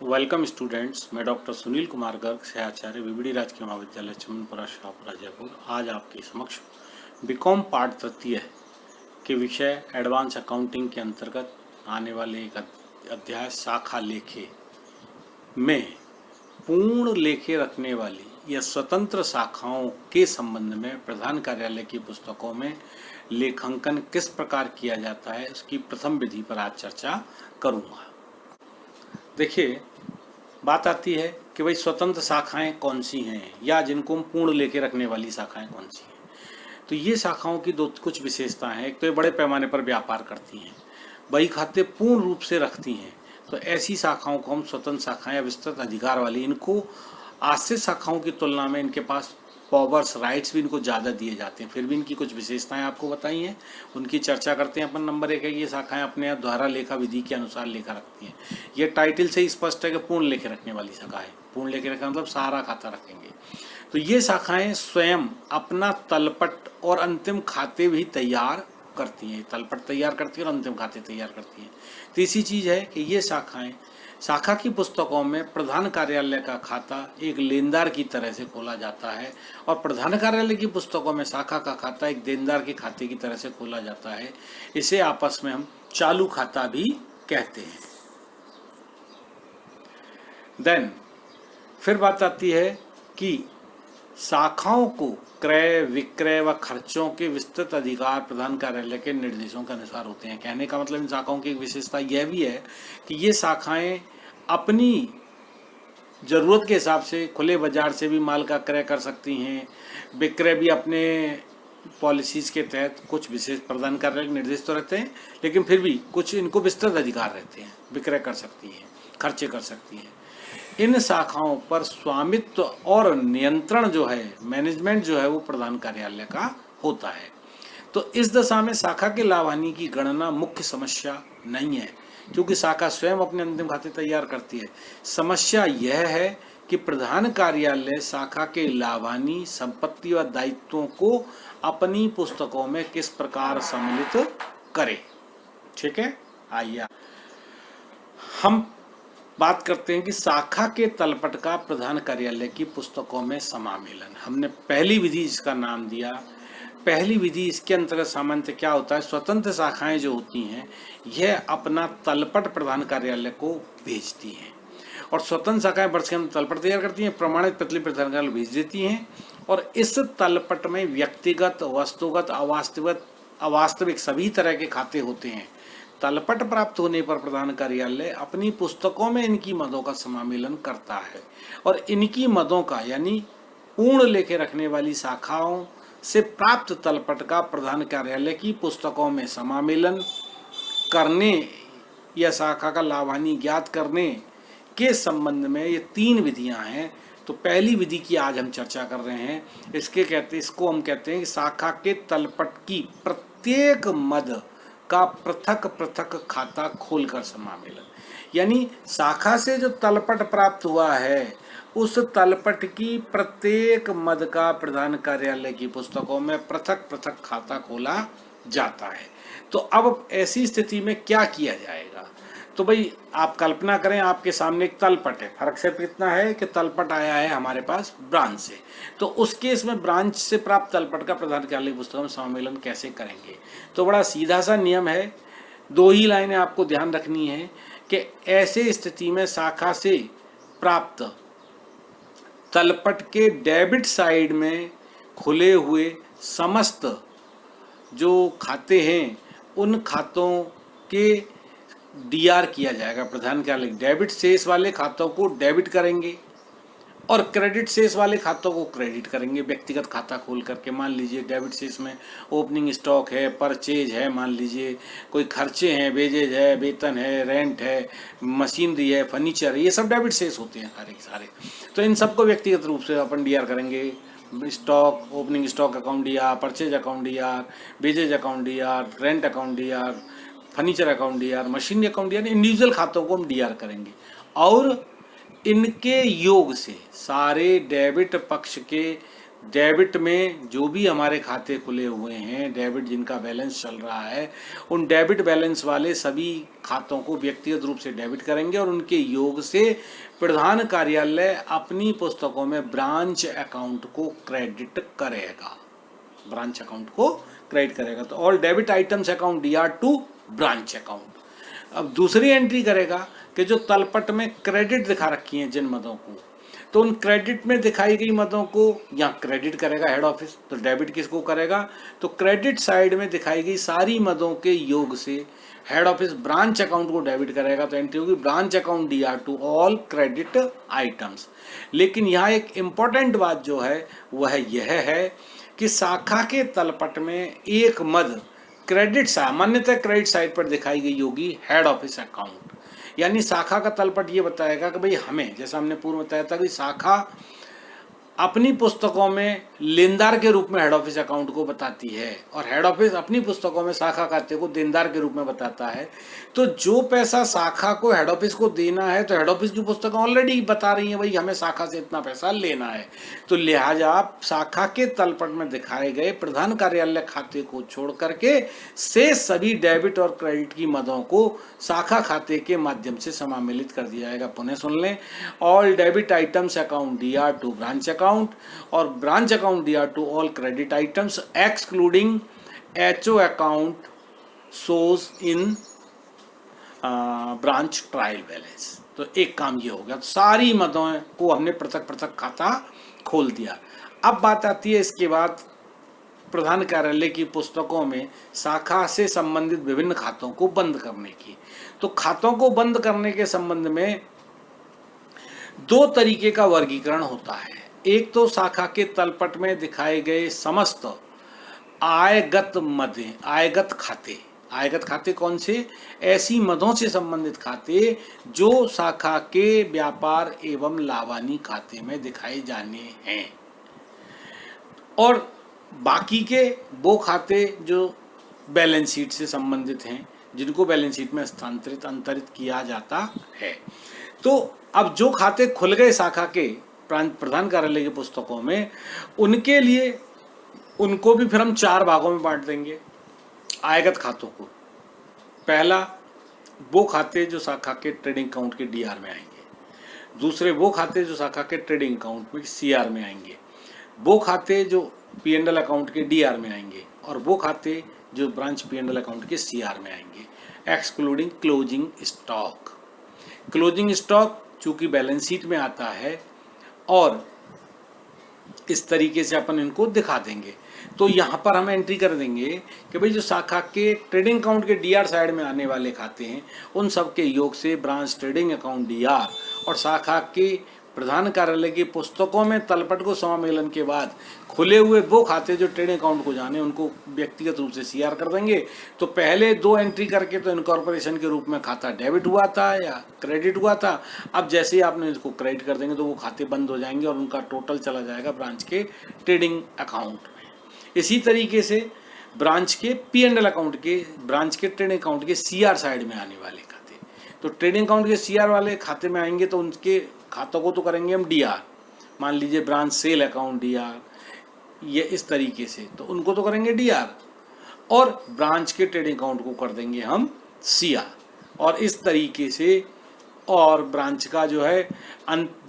Welcome students. मैं doctor Sunil Kumar Garg, सहआचार्य विविडी राजकीय महाविद्यालय चमनपुरा शाहपुरा जयपुर आज आपके समक्ष बीकॉम पार्ट तृतीय के विषय एडवांस अकाउंटिंग के अंतर्गत आने वाले एक अध्याय शाखा लेखे में पूर्ण लेखे रखने वाली या स्वतंत्र शाखाओं के संबंध में प्रधान कार्यालय की पुस्तकों में लेखांकन किस प्रकार किया जाता है उसकी प्रथम विधि पर आज चर्चा करूंगा। देखिए, बात आती है कि भाई स्वतंत्र शाखाएं कौन सी हैं या जिनको हम पूर्ण लेखे रखने वाली शाखाएं कौन सी हैं। तो ये शाखाओं की दो कुछ विशेषताएं हैं। एक तो ये बड़े पैमाने पर व्यापार करती हैं, बही खाते पूर्ण रूप से रखती हैं, तो ऐसी शाखाओं को हम स्वतंत्र शाखाएं या विस्तृत अधिकार वाली, इनको आश्रित शाखाओं की तुलना में इनके पास पावर्स राइट्स भी इनको ज़्यादा दिए जाते हैं। फिर भी इनकी कुछ विशेषताएं आपको बताई हैं, उनकी चर्चा करते हैं अपन। नंबर 1 है कि ये शाखाएं अपने द्वारा लेखा विधि के अनुसार लेखा रखती हैं। ये टाइटल से ही स्पष्ट है कि पूर्ण लेखे रखने वाली शाखा है। पूर्ण लेखे रखना मतलब सारा खाता रखेंगे। तो ये शाखाएं स्वयं अपना तलपट और अंतिम खाते भी तैयार करती हैं। तलपट तैयार करती हैं और अंतिम खाते तैयार करती हैं। तीसरी चीज़ है कि ये शाखाएं शाखा की पुस्तकों में प्रधान कार्यालय का खाता एक लेनदार की तरह से खोला जाता है और प्रधान कार्यालय की पुस्तकों में शाखा का खाता एक देनदार के खाते की तरह से खोला जाता है। इसे आपस में हम चालू खाता भी कहते हैं। देन फिर बात आती है कि शाखाओं को क्रय विक्रय व खर्चों के विस्तृत अधिकार प्रधान कार्यालय के निर्देशों के अनुसार होते हैं। कहने का मतलब इन शाखाओं की एक विशेषता यह भी है कि ये शाखाएं अपनी ज़रूरत के हिसाब से खुले बाजार से भी माल का क्रय कर सकती हैं। विक्रय भी अपने पॉलिसीज़ के तहत कुछ विशेष प्रदान कार्यालय के निर्देश तो रहते हैं, लेकिन फिर भी कुछ इनको विस्तृत अधिकार रहते हैं। विक्रय कर सकती हैं, खर्चे कर सकती हैं। इन शाखाओं पर स्वामित्व और नियंत्रण जो है, मैनेजमेंट जो है, वो प्रधान कार्यालय का होता है। तो इस दशा में शाखा के लाभ हानि की गणना मुख्य समस्या नहीं है, क्योंकि शाखा स्वयं अपने अंतिम खाते तैयार करती है। समस्या यह है कि प्रधान कार्यालय शाखा के लाभ हानि, संपत्ति व दायित्वों को अपनी पुस्तकों में किस प्रकार सम्मिलित करे। ठीक है, आइए हम बात करते हैं कि शाखा के तलपट का प्रधान कार्यालय की पुस्तकों में समामेलन। हमने पहली विधि इसका नाम दिया। पहली विधि इसके अंतर्गत सामान्यतः क्या होता है, स्वतंत्र शाखाएं जो होती हैं यह अपना तलपट प्रधान कार्यालय को भेजती हैं और स्वतंत्र शाखाएं वर्ष के अंदर तलपट तैयार करती हैं, प्रमाणित प्रतिलिपि प्रधान कार्यालय भेज देती हैं और इस तलपट में व्यक्तिगत, वस्तुगत, अवास्तविक सभी तरह के खाते होते हैं। तलपट प्राप्त होने पर प्रधान कार्यालय अपनी पुस्तकों में इनकी मदों का समामेलन करता है और इनकी मदों का यानी पूर्ण लेखे रखने वाली शाखाओं से प्राप्त तलपट का प्रधान कार्यालय की पुस्तकों में समामेलन करने या शाखा का लाभ हानि ज्ञात करने के संबंध में ये 3 विधियां हैं। तो पहली विधि की आज हम चर्चा कर रहे हैं। इसको हम कहते हैं कि शाखा के तलपट की प्रत्येक मद का पृथक पृथक खाता खोलकर समामेलन। यानी शाखा से जो तलपट प्राप्त हुआ है उस तलपट की प्रत्येक मद का प्रधान कार्यालय की पुस्तकों में पृथक पृथक खाता खोला जाता है। तो अब ऐसी स्थिति में क्या किया जाएगा, तो भाई आप कल्पना करें आपके सामने एक तलपट है। फर्क सिर्फ इतना है कि तलपट आया है हमारे पास ब्रांच से, तो उस केस में ब्रांच से प्राप्त तलपट का प्रधान कार्यालय पुस्तकों में सम्मेलन कैसे करेंगे। तो बड़ा सीधा सा नियम है, 2 ही लाइनें आपको ध्यान रखनी है कि ऐसे स्थिति में शाखा से प्राप्त तलपट के डेबिट साइड में खुले हुए समस्त जो खाते हैं उन खातों के डीआर किया जाएगा। प्रधान कार्यालय डेबिट शेष वाले खातों को डेबिट करेंगे और क्रेडिट शेष वाले खातों को क्रेडिट करेंगे। व्यक्तिगत खाता खोल करके, मान लीजिए डेबिट शेष में ओपनिंग स्टॉक है, परचेज है, मान लीजिए कोई खर्चे हैं, वेजेज है, वेतन है, रेंट है, मशीनरी है, फर्नीचर है, ये सब डेबिट शेष होते हैं सारे के सारे। तो इन सबको व्यक्तिगत रूप से अपन डीआर करेंगे। Stock, opening stock account DR, purchase account DR, wages account DR, rent account DR, furniture account DR, machinery account DR, individual खातों को हम डीआर करेंगे और इनके योग से सारे डेबिट पक्ष के डेबिट में जो भी हमारे खाते खुले हुए हैं, डेबिट जिनका बैलेंस चल रहा है, उन डेबिट बैलेंस वाले सभी खातों को व्यक्तिगत रूप से डेबिट करेंगे और उनके योग से प्रधान कार्यालय अपनी पुस्तकों में ब्रांच अकाउंट को क्रेडिट करेगा, ब्रांच अकाउंट को क्रेडिट करेगा। तो all debit items account DR to branch account. अब दूसरी एंट्री करेगा कि जो तलपट में क्रेडिट दिखा रखी हैं जिन मदों को, तो उन क्रेडिट में दिखाई गई मदों को यहाँ क्रेडिट करेगा हेड ऑफिस। तो डेबिट किसको करेगा, तो क्रेडिट साइड में दिखाई गई सारी मदों के योग से हेड ऑफिस ब्रांच अकाउंट को डेबिट करेगा। तो एंट्री होगी branch account DR to all credit items. लेकिन यहाँ एक इम्पॉर्टेंट बात जो है वह यह है कि शाखा के तलपट में एक मद क्रेडिट सामान्यतः क्रेडिट साइड पर दिखाई गई होगी हेड ऑफिस अकाउंट। यानी शाखा का तलपट ये बताएगा कि भाई हमें, जैसा हमने पूर्व बताया था कि शाखा अपनी पुस्तकों में लेनदार के रूप में हेड ऑफिस अकाउंट को बताती है और हेड ऑफिस अपनी पुस्तकों में शाखा खाते को देनदार के रूप में बताता है। तो जो पैसा शाखा को हेड ऑफिस को देना है, तो हेड ऑफिस की पुस्तकें ऑलरेडी बता रही हैं भाई हमें शाखा से इतना पैसा लेना है। तो लिहाजा शाखा के तलपट में दिखाए गए प्रधान कार्यालय खाते को छोड़ करके से सभी डेबिट और क्रेडिट की मदों को शाखा खाते के माध्यम से समामिलित कर दिया जाएगा। पुनः सुन लें, all debit items account DR to branch account और branch account DR to all credit items excluding HO account shows in branch trial balance. तो एक काम ये हो गया, तो सारी मदों को हमने पृथक पृथक खाता खोल दिया। अब बात आती है इसके बाद प्रधान कार्यालय की पुस्तकों में शाखा से संबंधित विभिन्न खातों को बंद करने की। तो खातों को बंद करने के संबंध में दो तरीके का वर्गीकरण होता है। एक तो शाखा के तलपट में दिखाए गए समस्त आयगत मदें, आयगत खाते। आयगत खाते कौन से, ऐसी मदों से संबंधित खाते जो शाखा के व्यापार एवं लावानी खाते में दिखाए जाने हैं, और बाकी के वो खाते जो बैलेंस शीट से संबंधित हैं, जिनको बैलेंस शीट में स्थानांतरित अंतरित किया जाता है। तो अब जो खाते खुल गए शाखा के प्रधान कार्यालय की पुस्तकों में, उनके लिए उनको भी फिर हम चार भागों में बांट देंगे आयगत खातों को। पहला, वो खाते जो शाखा के ट्रेडिंग अकाउंट के डीआर में आएंगे। दूसरे, वो खाते जो शाखा के ट्रेडिंग अकाउंट में सीआर में आएंगे। वो खाते जो पी&एल अकाउंट के डीआर में आएंगे, और वो खाते जो ब्रांच पी&एल अकाउंट के सीआर में आएंगे, excluding closing stock. Closing stock चूंकि बैलेंस शीट में आता है और इस तरीके से अपन इनको दिखा देंगे। तो यहाँ पर हम एंट्री कर देंगे कि भाई जो शाखा के ट्रेडिंग अकाउंट के डीआर साइड में आने वाले खाते हैं, उन सब के योग से ब्रांच ट्रेडिंग अकाउंट डीआर और शाखा के प्रधान कार्यालय की पुस्तकों में तलपट को समामेलन के बाद खुले हुए वो खाते जो ट्रेडिंग अकाउंट को जाने, उनको व्यक्तिगत रूप से सीआर कर देंगे। तो पहले दो एंट्री करके तो इनकॉर्पोरेशन के रूप में खाता डेबिट हुआ था या क्रेडिट हुआ था। अब जैसे ही आपने इसको क्रेडिट कर देंगे तो वो खाते बंद हो जाएंगे और उनका टोटल चला जाएगा ब्रांच के ट्रेडिंग अकाउंट में। इसी तरीके से ब्रांच के पी&एल अकाउंट के, ब्रांच के ट्रेडिंग अकाउंट के सीआर साइड में आने वाले खाते, तो ट्रेडिंग अकाउंट के सीआर वाले खाते में आएंगे तो उनके खातों को तो करेंगे हम डीआर। मान लीजिए ब्रांच सेल अकाउंट डीआर, ये इस तरीके से, तो उनको तो करेंगे डीआर, और ब्रांच के ट्रेडिंग अकाउंट को कर देंगे हम सीआर। और इस तरीके से, और ब्रांच का जो है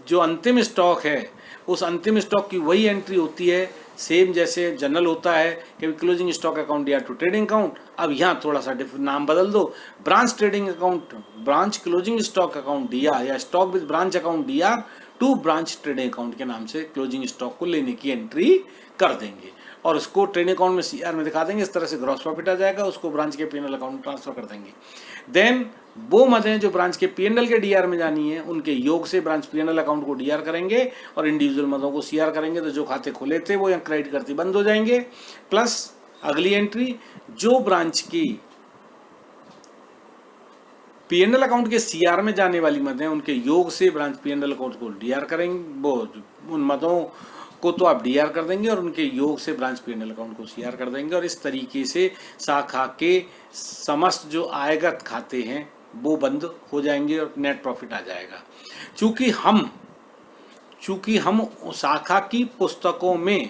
जो अंतिम स्टॉक है, उस अंतिम स्टॉक की वही एंट्री होती है सेम जैसे जनरल होता है कि closing stock account DR to trading account. अब यहाँ थोड़ा सा नाम बदल दो, branch trading account, branch closing stock account DR, या stock with branch account DR to branch trading account के नाम से क्लोजिंग स्टॉक को लेने की एंट्री कर देंगे और उसको ट्रेडिंग अकाउंट में सीआर में दिखा देंगे। इस तरह से ग्रॉस प्रॉफिट आ जाएगा, उसको ब्रांच के पी&एल अकाउंट में ट्रांसफर कर देंगे। देन वो मदें जो ब्रांच के पी&एल के डीआर में जानी है, उनके योग से ब्रांच पी&एल अकाउंट को डीआर करेंगे और इंडिविजुअल मदों को सीआर करेंगे। तो जो खाते खुले थे वो यहाँ क्रेडिट करते बंद हो जाएंगे। प्लस अगली एंट्री, जो ब्रांच की पी&एल अकाउंट के सीआर में जाने वाली मदें, उनके योग से ब्रांच पी&एल अकाउंट को डीआर करेंगे। वो उन मदों को तो आप डीआर कर देंगे और उनके योग से ब्रांच पी&एल अकाउंट को सीआर कर देंगे। और इस तरीके से शाखा के समस्त जो आयगत खाते हैं वो बंद हो जाएंगे और नेट प्रॉफिट आ जाएगा। चूंकि हम शाखा की पुस्तकों में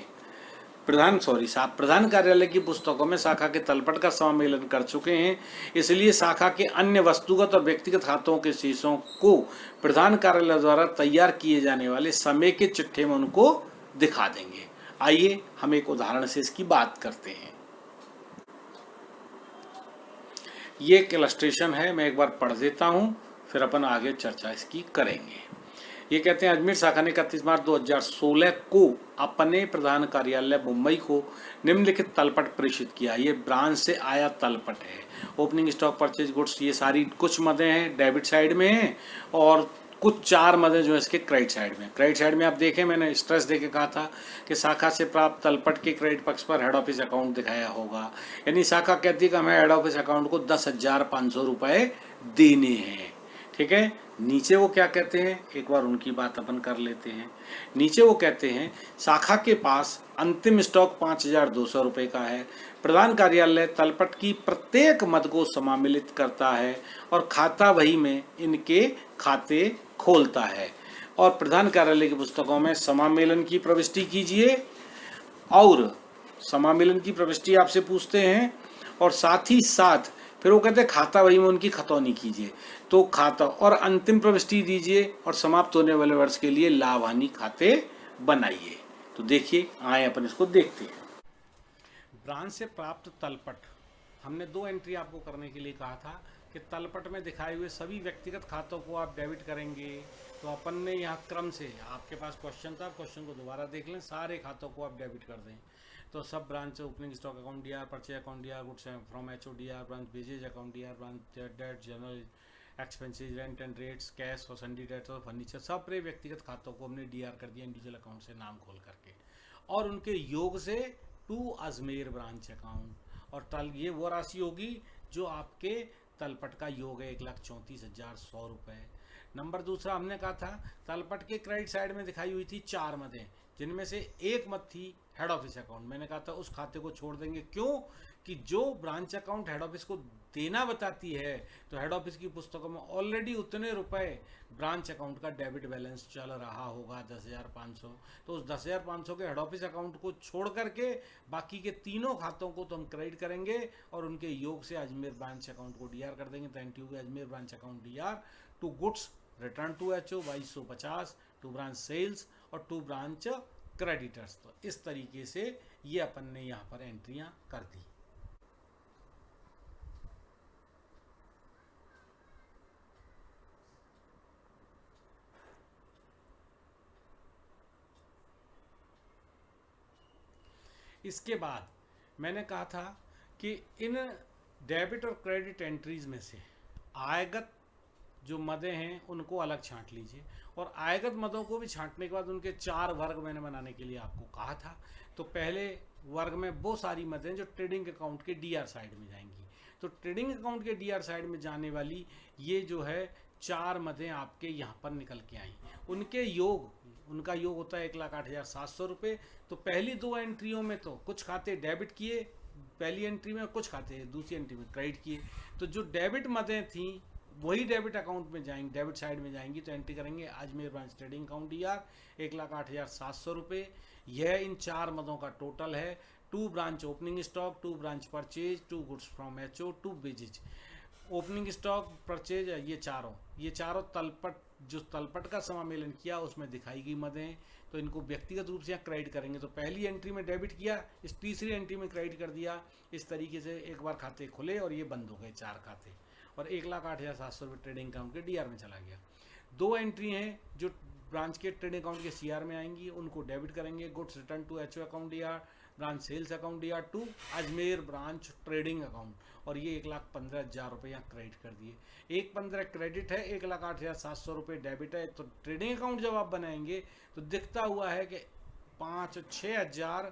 प्रधान कार्यालय की पुस्तकों में शाखा के तलपट का समामेलन कर चुके हैं, इसलिए शाखा के अन्य वस्तुगत और व्यक्तिगत खातों के शीशों को प्रधान कार्यालय द्वारा तैयार किए जाने वाले समेकित चिट्ठे में उनको दिखा देंगे। आइए हम एक उदाहरण से इसकी बात करते हैं। ये एक इलस्ट्रेशन है, मैं एक बार पढ़ देता हूँ, फिर अपन आगे चर्चा इसकी करेंगे। ये कहते हैं अजमेर शाखा ने 31 मार्च 2016 को अपने प्रधान कार्यालय मुंबई को निम्नलिखित तलपट प्रेषित किया। ये ब्रांच से आया तलपट है। ओपनिंग स्टॉक, परचेज गुड्स, ये सारी कुछ मदें हैं डेबिट साइड में हैं और कुछ 4 मदें जो है इसके क्रेडिट साइड में। क्रेडिट साइड में आप देखें, मैंने स्ट्रेस देके कहा था कि शाखा से प्राप्त तलपट के क्रेडिट पक्ष पर हेड ऑफिस अकाउंट दिखाया होगा। यानी शाखा कहती है कि हमें हेड ऑफिस अकाउंट को 10,500 रुपये देने हैं। ठीक है, नीचे वो क्या कहते हैं, एक बार उनकी बात अपन कर लेते हैं। नीचे वो कहते हैं शाखा के पास अंतिम स्टॉक 5,200 रुपये का है। प्रधान कार्यालय तलपट की प्रत्येक मद को समामिलित करता है और खाता वही में इनके खाते खोलता है। और प्रधान कार्यालय की पुस्तकों में समामेलन की प्रविष्टि कीजिए, और समामेलन की प्रविष्टि आपसे पूछते हैं, और साथ ही साथ फिर वो कहते हैं खाता वही में उनकी खतौनी कीजिए। तो खाता और अंतिम प्रविष्टि दीजिए और समाप्त होने वाले वर्ष के लिए लाभ हानि खाते बनाइए। तो देखिए, आए अपन इसको देखते हैं। ब्रांच से प्राप्त तलपट, हमने 2 एंट्री आपको करने के लिए कहा था कि तलपट में दिखाए हुए सभी व्यक्तिगत खातों को आप डेबिट करेंगे। तो अपन ने यहाँ क्रम से, आपके पास क्वेश्चन था, क्वेश्चन को दोबारा देख लें, सारे खातों को आप डेबिट कर दें। तो सब branch opening stock account DR, purchase account DR, goods from HO DR, branch wages account DR, branch debt, general expenses, rent and rates, cash और सन्डी डेट्स और फर्नीचर, सब प्रे व्यक्तिगत खातों को हमने डीआर कर दिया इंडिविजुअल अकाउंट से नाम खोल करके, और उनके योग से टू अजमेर ब्रांच अकाउंट। और ये वो राशि होगी जो आपके तलपट का योग है, 1,34,100 रुपये। नंबर दूसरा हमने कहा था तलपट के क्रेडिट साइड में दिखाई हुई थी 4 मदें, जिनमें से एक मद थी हेड ऑफिस अकाउंट। मैंने कहा था उस खाते को छोड़ देंगे, क्यों कि जो ब्रांच अकाउंट हेड ऑफिस को देना बताती है, तो हेड ऑफिस की पुस्तकों में ऑलरेडी उतने रुपए ब्रांच अकाउंट का डेबिट बैलेंस चल रहा होगा 10,500। तो उस 10,500 के हेड ऑफिस अकाउंट को छोड़ करके बाकी के तीनों खातों को तो हम क्रेडिट करेंगे और उनके योग से अजमेर ब्रांच अकाउंट को डीआर कर देंगे। तो एनटीयू के Ajmer branch account DR to goods return to HO 2250, to branch sales और टू ब्रांच क्रेडिटर्स। तो इस तरीके से ये अपन ने यहाँ पर एंट्रियां कर दी। इसके बाद मैंने कहा था कि इन डेबिट और क्रेडिट एंट्रीज में से आयगत जो मदें हैं उनको अलग छांट लीजिए, और आयगत मदों को भी छांटने के बाद उनके 4 वर्ग मैंने बनाने के लिए आपको कहा था। तो पहले वर्ग में वो सारी मदें जो ट्रेडिंग अकाउंट के डीआर साइड में जाएंगी। तो ट्रेडिंग अकाउंट के डीआर साइड में जाने वाली ये जो है 4 मदें आपके यहाँ पर निकल के आई। उनके योग, उनका योग होता है 1,08,700 रुपये। तो पहली 2 एंट्रियों में तो कुछ खाते डेबिट किए, पहली एंट्री में कुछ खाते दूसरी एंट्री में क्रेडिट किए। तो जो डेबिट मदें थी वही डेबिट अकाउंट में जाएंगी, डेबिट साइड में जाएंगी। तो एंट्री करेंगे Ajmer branch trading account DR 1,08,700 रुपये। यह इन 4 मदों का टोटल है। To branch opening stock, to branch purchase, to goods from HO, to wages. Opening stock, purchase, ये चारों तलपट, जो तलपट का समामेलन किया उसमें दिखाई गई मदें। तो इनको व्यक्तिगत रूप से यहाँ क्रेडिट करेंगे। तो पहली एंट्री में डेबिट किया, इस तीसरी एंट्री में क्रेडिट कर दिया। इस तरीके से एक बार खाते खुले और ये बंद हो गए 4 खाते, और 1,08,700 रुपये ट्रेडिंग अकाउंट के डीआर में चला गया। 2 एंट्री हैं जो ब्रांच के ट्रेडिंग अकाउंट के सीआर में आएंगी, उनको डेबिट करेंगे। Goods return to HO account DR, branch sales account DR to Ajmer branch trading account, और ये 1,15,000 रुपये यहाँ क्रेडिट कर दिए। 1,15,000 क्रेडिट है, 1,08,700 रुपये डेबिट है। तो ट्रेडिंग अकाउंट जब आप बनाएंगे तो दिखता हुआ है कि 5-6,000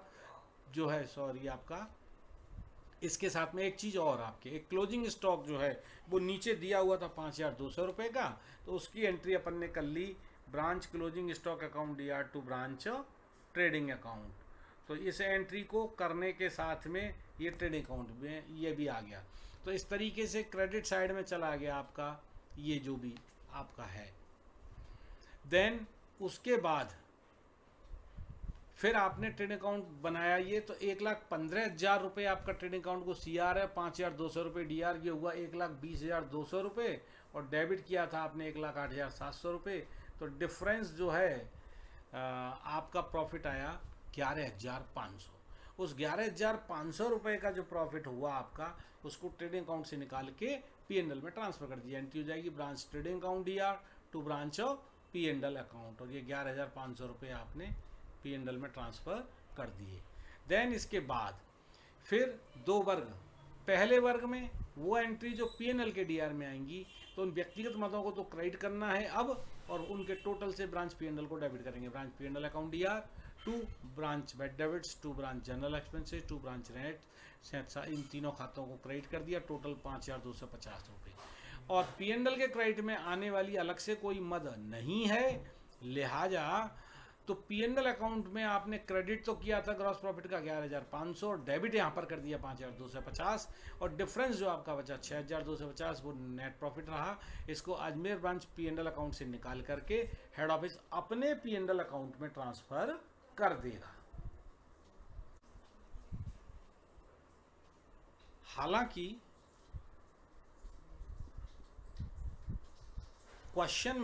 जो है, सॉरी आपका, इसके साथ में एक चीज़ और, आपके एक क्लोजिंग स्टॉक जो है वो नीचे दिया हुआ था 5,200 रुपये का। तो उसकी एंट्री अपन ने कर ली branch closing stock account DR to branch trading account. तो इस एंट्री को करने के साथ में ये ट्रेडिंग अकाउंट में ये भी आ गया। तो इस तरीके से क्रेडिट साइड में चला गया आपका ये जो भी आपका है। देन उसके बाद फिर आपने ट्रेडिंग अकाउंट बनाया, ये तो 1,15,000 रुपये आपका ट्रेडिंग अकाउंट को CR है, 5,200 रुपये DR, ये हुआ 1,20,200 रुपये। और डेबिट किया था आपने 1,08,700 रुपये। तो डिफरेंस जो है आपका प्रॉफिट आया 11,500। उस 11,500 रुपये का जो प्रॉफिट हुआ आपका, उसको ट्रेडिंग अकाउंट से निकाल के P&L में ट्रांसफर कर दिया। एंट्री हो जाएगी branch trading account DR to branch of P&L account, और ये 11,500 रुपये आपने P&L में ट्रांसफर कर दिए। देन इसके बाद फिर 2 वर्ग, पहले वर्ग में वो एंट्री जो P&L के DR में आएंगी, तो उन व्यक्तिगत मतों को तो क्रेडिट करना है अब, और उनके टोटल से ब्रांच P&L को डेबिट करेंगे। Branch P&L account DR to branch bad debts to branch general expenses to branch rent, इन तीनों खातों को क्रेडिट कर दिया, टोटल 5,250 रुपये। और P&L के क्रेडिट में आने वाली अलग से कोई मद नहीं है, लिहाजा तो P&L अकाउंट में आपने क्रेडिट तो किया था ग्रॉस प्रॉफिट का 11,500, डेबिट यहाँ पर कर दिया 5,250, और डिफरेंस जो आपका बचा 6,250 वो नेट प्रॉफिट रहा। इसको अजमेर ब्रांच P&L अकाउंट से निकाल करके हेड ऑफिस अपने P&L अकाउंट में ट्रांसफर कर देगा। हालांकि क्वेश्चन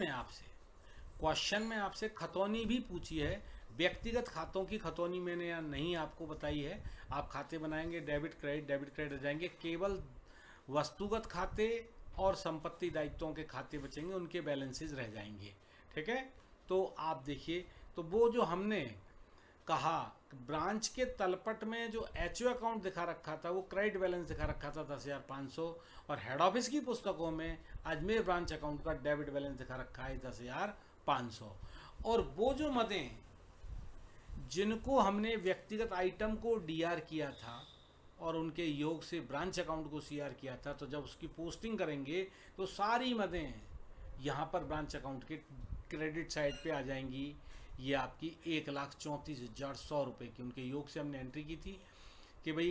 में आपसे खतौनी भी पूछी है। व्यक्तिगत खातों की खतौनी मैंने यहाँ नहीं आपको बताई है। आप खाते बनाएंगे, डेबिट क्रेडिट हो जाएंगे, केवल वस्तुगत खाते और संपत्ति दायित्वों के खाते बचेंगे, उनके बैलेंसेस रह जाएंगे। ठीक है, तो आप देखिए, तो वो जो हमने कहा ब्रांच के तलपट में जो HO अकाउंट दिखा रखा था, वो क्रेडिट बैलेंस दिखा रखा था 10,500, और हेड ऑफिस की पुस्तकों में अजमेर ब्रांच अकाउंट का डेबिट बैलेंस दिखा रखा है 10,500। और वो जो मदें जिनको हमने व्यक्तिगत आइटम को DR किया था और उनके योग से ब्रांच अकाउंट को CR किया था, तो जब उसकी पोस्टिंग करेंगे तो सारी मदें यहाँ पर ब्रांच अकाउंट के क्रेडिट साइड पे आ जाएंगी। ये आपकी 1,34,100 रुपये की उनके योग से हमने एंट्री की थी कि भाई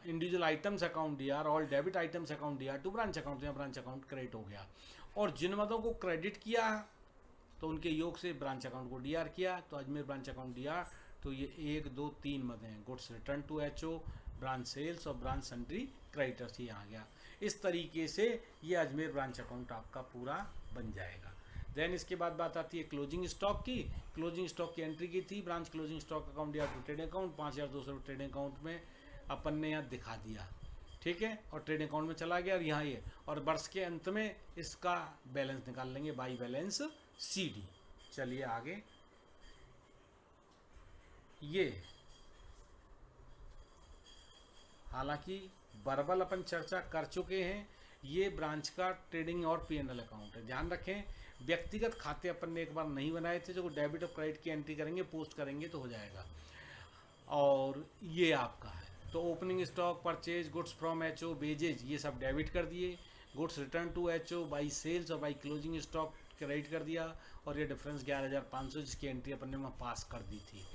individual items account DR, all debit items account DR to branch account, यहाँ ब्रांच अकाउंट क्रेडिट हो गया। और जिन मदों को क्रेडिट किया तो उनके योग से ब्रांच अकाउंट को DR किया, तो अजमेर ब्रांच अकाउंट DR, तो ये 1, 2, 3 मदें हैं, goods return to HO, branch sales और ब्रांच सन्ड्री क्रेडिटर्स ही आ गया। इस तरीके से ये अजमेर ब्रांच अकाउंट आपका पूरा बन जाएगा। देन इसके बाद बात आती है क्लोजिंग स्टॉक की। क्लोजिंग स्टॉक की एंट्री की थी branch closing stock account DR to trading account, 5,200 trading account में अपन ने यहाँ दिखा दिया। ठीक है, और ट्रेडिंग अकाउंट में चला गया, और यहाँ ये, और वर्ष के अंत में इसका बैलेंस निकाल लेंगे बाई बैलेंस CD। चलिए आगे, ये हालांकि बर्बल अपन चर्चा कर चुके हैं, ये ब्रांच का ट्रेडिंग और P&L अकाउंट है। ध्यान रखें, व्यक्तिगत खाते अपन ने एक बार नहीं बनाए थे, जो डेबिट और क्रेडिट की एंट्री करेंगे, पोस्ट करेंगे तो हो जाएगा। और ये आपका है, तो opening stock, purchase, goods from HO, wages, ये सब डेबिट कर दिए, goods return to HO, by sales और बाई क्लोजिंग स्टॉक क्रेडिट कर दिया, और ये डिफरेंस 11,500 जिसकी एंट्री अपन ने वहाँ पास कर दी थी।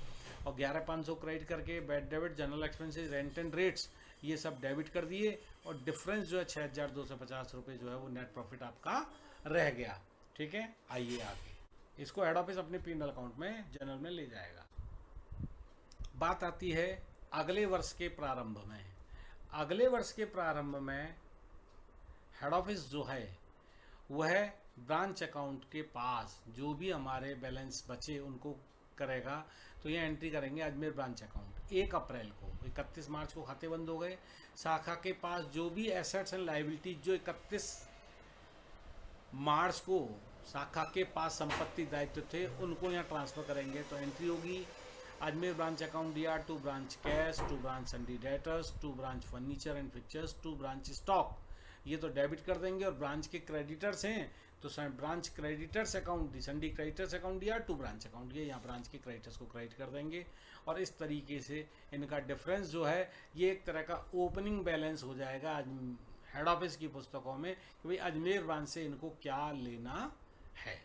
और 11,500 क्रेडिट करके bad debit, general expenses, rent and rates, ये सब डेबिट कर दिए, और डिफरेंस जो है 6,250 रुपये जो है वो नेट प्रॉफिट आपका रह गया। ठीक है, आइए आगे, इसको हेड ऑफिस अपने P&L अकाउंट में जनरल में ले जाएगा। बात आती है अगले वर्ष के प्रारंभ में। अगले वर्ष के प्रारंभ में हेड ऑफिस जो है वह ब्रांच अकाउंट के पास जो भी हमारे बैलेंस बचे उनको करेगा। तो ये एंट्री करेंगे अजमेर ब्रांच अकाउंट 1 अप्रैल को। 31 मार्च को खाते बंद हो गए। शाखा के पास जो भी एसेट्स एंड लायबिलिटीज जो 31 मार्च को शाखा के पास संपत्ति दायित्व थे उनको यहाँ ट्रांसफर करेंगे। तो एंट्री होगी Ajmer branch account DR to branch cash to branch sundry debtors to branch furniture and fixtures to branch stock, ये तो डेबिट कर देंगे। और ब्रांच के क्रेडिटर्स हैं तो branch creditors account sundry creditors account DR to branch account, ये यहाँ ब्रांच के क्रेडिटर्स को क्रेडिट कर देंगे। और इस तरीके से इनका डिफरेंस जो है ये एक तरह का ओपनिंग बैलेंस हो जाएगा हेड ऑफिस की पुस्तकों में कि भाई अजमेर ब्रांच से इनको क्या लेना है।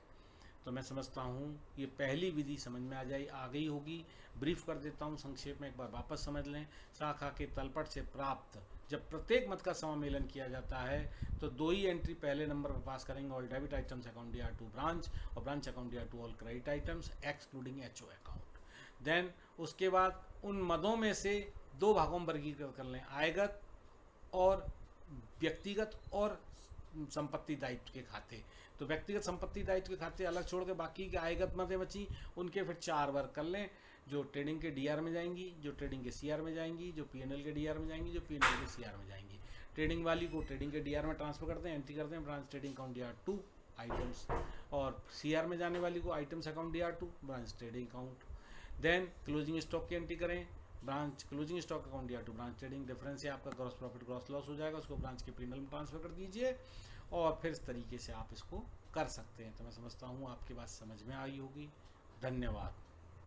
तो मैं समझता हूँ ये पहली विधि समझ में आ गई होगी। ब्रीफ कर देता हूँ संक्षेप में, एक बार वापस समझ लें। शाखा के तलपट से प्राप्त जब प्रत्येक मत का समामेलन किया जाता है तो 2 ही एंट्री पहले नंबर पर पास करेंगे, all debit items account DR to branch और branch account DR to all credit items excluding HO account. Then उसके बाद उन मदों में से 2 भागों में वर्गीकृत कर लें, आयगत और व्यक्तिगत और संपत्ति दायित्व के खाते। तो व्यक्तिगत संपत्ति दायित्व के खाते अलग छोड़ के बाकी के आयगत मदें बची, उनके फिर 4 वर्ग कर लें, जो ट्रेडिंग के डीआर में जाएंगी, जो ट्रेडिंग के सीआर में जाएंगी, जो पीएनएल के डीआर में जाएंगी, जो पीएनएल के सीआर में जाएंगी। ट्रेडिंग वाली को ट्रेडिंग के डीआर में ट्रांसफर करते हैं, एंट्री करते हैं branch trading account DR 2 items, और सीआर में जाने वाली को items account DR 2 branch trading account. Then closing stock की एंट्री करें, branch closing stock account DR 2 branch trading, difference है आपका ग्रॉस प्रॉफिट ग्रॉस लॉस हो जाएगा, उसको ब्रांच के पीएनएल में ट्रांसफर कर दीजिए और फिर इस तरीके से आप इसको कर सकते हैं। तो मैं समझता हूँ आपकी बात समझ में आई होगी। धन्यवाद।